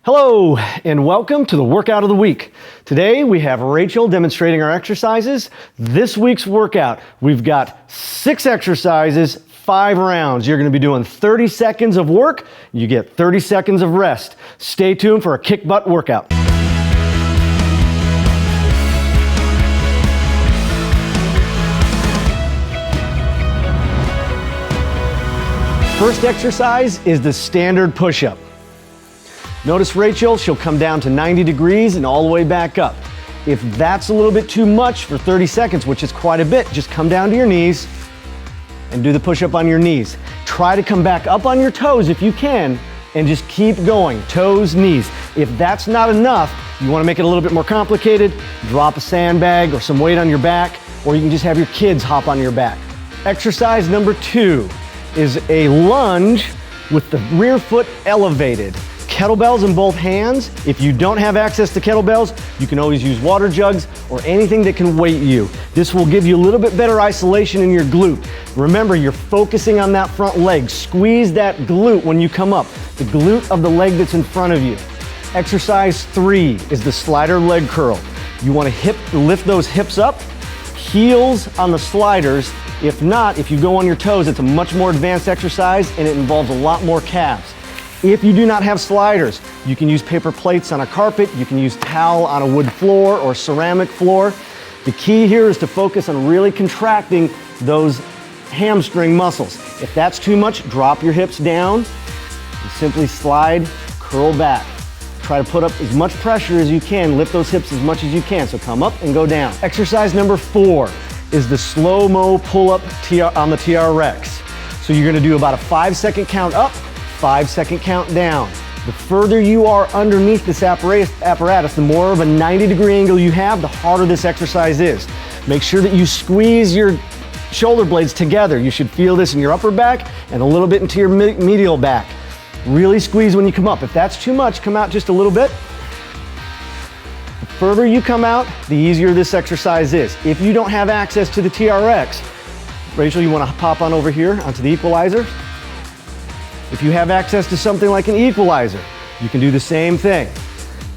Hello and welcome to the workout of the week. Today we have Rachel demonstrating our exercises. This week's workout, we've got 6 exercises, 5 rounds. You're going to be doing 30 seconds of work, you get 30 seconds of rest. Stay tuned for a kick butt workout. First exercise is the standard push-up. Notice Rachel, she'll come down to 90 degrees and all the way back up. If that's a little bit too much for 30 seconds, which is quite a bit, just come down to your knees and do the push-up on your knees. Try to come back up on your toes if you can and just keep going, toes, knees. If that's not enough, you want to make it a little bit more complicated, drop a sandbag or some weight on your back, or you can just have your kids hop on your back. Exercise number 2 is a lunge with the rear foot elevated. Kettlebells in both hands. If you don't have access to kettlebells, you can always use water jugs or anything that can weight you. This will give you a little bit better isolation in your glute. Remember, you're focusing on that front leg. Squeeze that glute when you come up, the glute of the leg that's in front of you. Exercise 3 is the slider leg curl. You want to lift those hips up, heels on the sliders. If not, if you go on your toes, it's a much more advanced exercise and it involves a lot more calves. If you do not have sliders, you can use paper plates on a carpet, you can use towel on a wood floor or ceramic floor. The key here is to focus on really contracting those hamstring muscles. If that's too much, drop your hips down and simply slide, curl back. Try to put up as much pressure as you can, lift those hips as much as you can, so come up and go down. Exercise number 4 is the Slo Mo pull-up on the TRX. So you're gonna do about a 5-second count up, 5-second count down. The further you are underneath this apparatus, the more of a 90-degree angle you have, the harder this exercise is. Make sure that you squeeze your shoulder blades together. You should feel this in your upper back and a little bit into your medial back. Really squeeze when you come up. If that's too much, come out just a little bit. The further you come out, the easier this exercise is. If you don't have access to the TRX, Rachel, you want to pop on over here onto the Equalizer. If you have access to something like an Equalizer, you can do the same thing.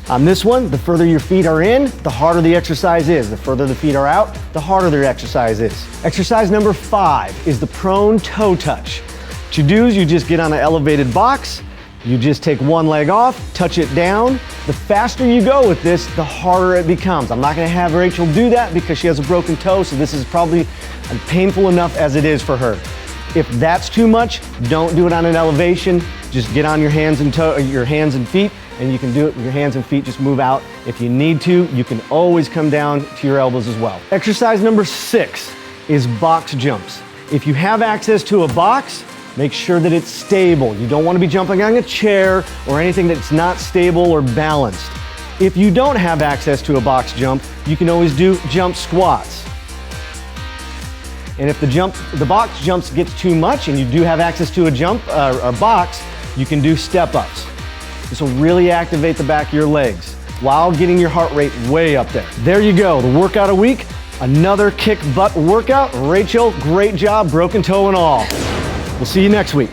On this one, the further your feet are in, the harder the exercise is. The further the feet are out, the harder the exercise is. Exercise number 5 is the prone toe touch. What you do is you just get on an elevated box, you just take one leg off, touch it down. The faster you go with this, the harder it becomes. I'm not gonna have Rachel do that because she has a broken toe, so this is probably painful enough as it is for her. If that's too much, don't do it on an elevation. Just get on your hands and feet, and you can do it with your hands and feet. Just move out. If you need to, you can always come down to your elbows as well. Exercise number 6 is box jumps. If you have access to a box, make sure that it's stable. You don't want to be jumping on a chair or anything that's not stable or balanced. If you don't have access to a box jump, you can always do jump squats. And if the box jumps gets too much and you do have access to a box, you can do step-ups. This will really activate the back of your legs while getting your heart rate way up there. There you go, the workout of the week. Another kick butt workout. Rachel, great job, broken toe and all. We'll see you next week.